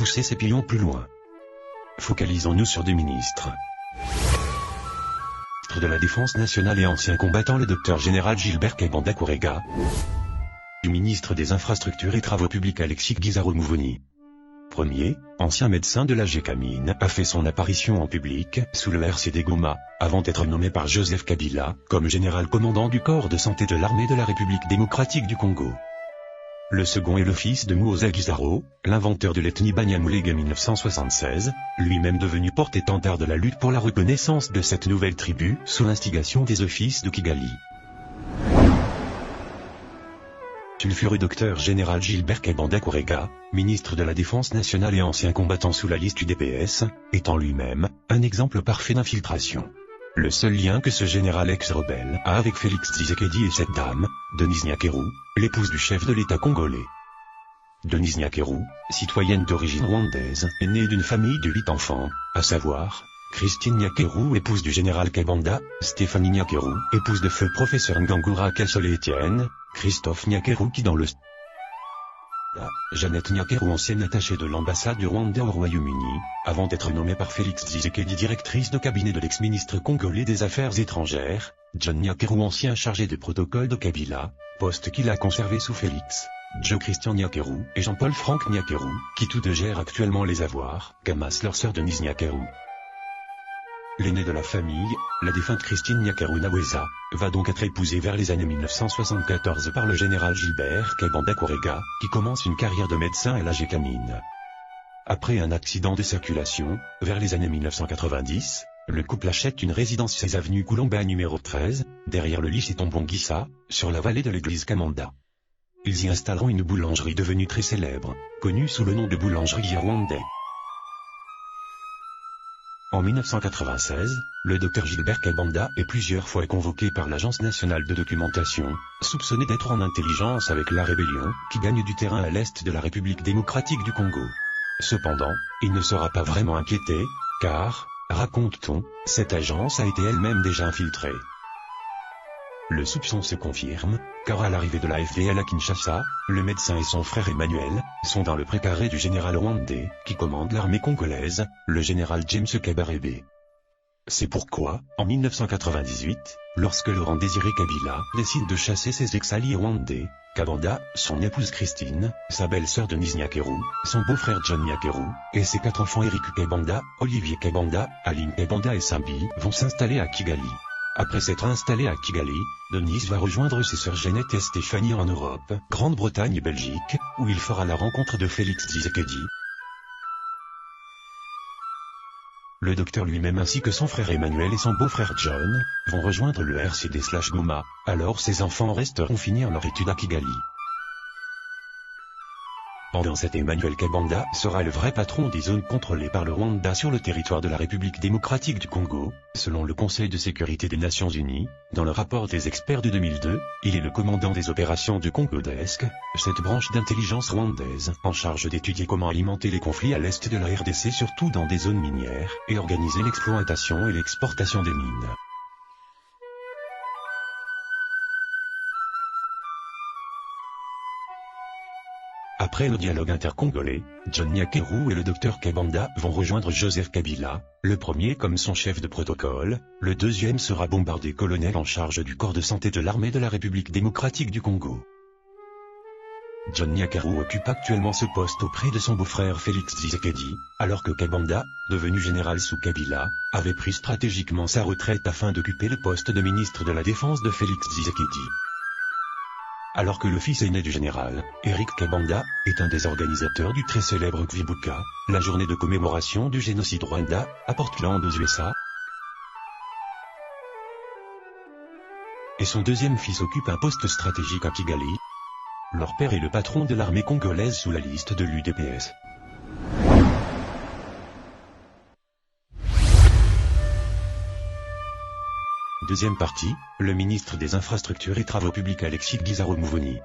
Pousser ces pillons plus loin. Focalisons-nous sur deux ministres. Ministre de la Défense nationale et ancien combattant le Dr général Gilbert Kaibanda Kourega. Du ministre des Infrastructures et Travaux Publics Alexis Guizarro-Mouvouni. Premier, ancien médecin de la Gécamine, a fait son apparition en public, sous le RCD Goma, avant d'être nommé par Joseph Kabila, comme général commandant du corps de santé de l'armée de la République démocratique du Congo. Le second est le fils de Muhoozi Guizarro, l'inventeur de l'ethnie Banyamulenge 1976, lui-même devenu porte-étendard de la lutte pour la reconnaissance de cette nouvelle tribu, sous l'instigation des offices de Kigali. Sulfureux docteur général Gilbert Kaibanda Kourega, ministre de la Défense nationale et ancien combattant sous la liste UDPS, étant lui-même un exemple parfait d'infiltration. Le seul lien que ce général ex-rebelle a avec Félix Tshisekedi et cette dame, Denise Nyakeru, l'épouse du chef de l'État congolais. Denise Nyakeru, citoyenne d'origine rwandaise, est née d'une famille de 8 enfants, à savoir Christine Nyakeru, épouse du général Kaibanda, Stéphanie Nyakeru, épouse de feu professeur Ngangura Kasole-Étienne, Christophe Nyakeru qui dans le Jeannette Nyakeru, ancienne attachée de l'ambassade du Rwanda au Royaume-Uni, avant d'être nommée par Félix Tshisekedi directrice de cabinet de l'ex-ministre congolais des Affaires étrangères, John Nyakeru, ancien chargé de protocole de Kabila, poste qu'il a conservé sous Félix, Joe Christian Nyakeru et Jean-Paul Franck Nyakeru, qui tous deux gèrent actuellement les avoirs qu'amasse leur sœur Denise Nyakeru. L'aînée de la famille, la défunte Christine Nyakeru Naweza, va donc être épousée vers les années 1974 par le général Gilbert Kaibanda Kourega, qui commence une carrière de médecin à la Gécamine. Après un accident de circulation, vers les années 1990, le couple achète une résidence 16 avenue Koulomba numéro 13, derrière le lycée Tombongissa, sur la vallée de l'église Kamanda. Ils y installeront une boulangerie devenue très célèbre, connue sous le nom de boulangerie rwandais. En 1996, le Dr Gilbert Kaibanda est plusieurs fois convoqué par l'Agence nationale de documentation, soupçonné d'être en intelligence avec la rébellion, qui gagne du terrain à l'est de la République démocratique du Congo. Cependant, il ne sera pas vraiment inquiété, car, raconte-t-on, cette agence a été elle-même déjà infiltrée. Le soupçon se confirme, car à l'arrivée de la FDL à Kinshasa, le médecin et son frère Emmanuel sont dans le précaré du général rwandais, qui commande l'armée congolaise, le général James Kabarebe. C'est pourquoi, en 1998, lorsque Laurent Désiré Kabila décide de chasser ses ex-alliés rwandais, Kabanda, son épouse Christine, sa belle-sœur Denise Nyakeru, son beau-frère John Nyakeru, et ses 4 enfants Eric Kaibanda, Olivier Kaibanda, Aline Kaibanda et Sambi vont s'installer à Kigali. Après s'être installé à Kigali, Denise va rejoindre ses sœurs Jeannette et Stéphanie en Europe, Grande-Bretagne et Belgique, où il fera la rencontre de Félix Tshisekedi. Le docteur lui-même ainsi que son frère Emmanuel et son beau-frère John vont rejoindre le RCD/Goma, alors ses enfants resteront finir leur étude à Kigali. Pendant cette Emmanuel Kaibanda sera le vrai patron des zones contrôlées par le Rwanda sur le territoire de la République démocratique du Congo, selon le Conseil de sécurité des Nations Unies. Dans le rapport des experts de 2002, il est le commandant des opérations du Congo-Desk, cette branche d'intelligence rwandaise, en charge d'étudier comment alimenter les conflits à l'est de la RDC, surtout dans des zones minières, et organiser l'exploitation et l'exportation des mines. Après le dialogue intercongolais, John Nyakeru et le Dr Kaibanda vont rejoindre Joseph Kabila, le premier comme son chef de protocole, le deuxième sera bombardé colonel en charge du corps de santé de l'armée de la République démocratique du Congo. John Nyakeru occupe actuellement ce poste auprès de son beau-frère Félix Tshisekedi, alors que Kaibanda, devenu général sous Kabila, avait pris stratégiquement sa retraite afin d'occuper le poste de ministre de la Défense de Félix Tshisekedi. Alors que le fils aîné du général, Eric Kaibanda, est un des organisateurs du très célèbre Kwibuka, la journée de commémoration du génocide Rwanda, à Portland aux USA. Et son deuxième fils occupe un poste stratégique à Kigali. Leur père est le patron de l'armée congolaise sous la liste de l'UDPS. Deuxième partie, le ministre des Infrastructures et Travaux Publics Alexis Guizarro-Mouvouni.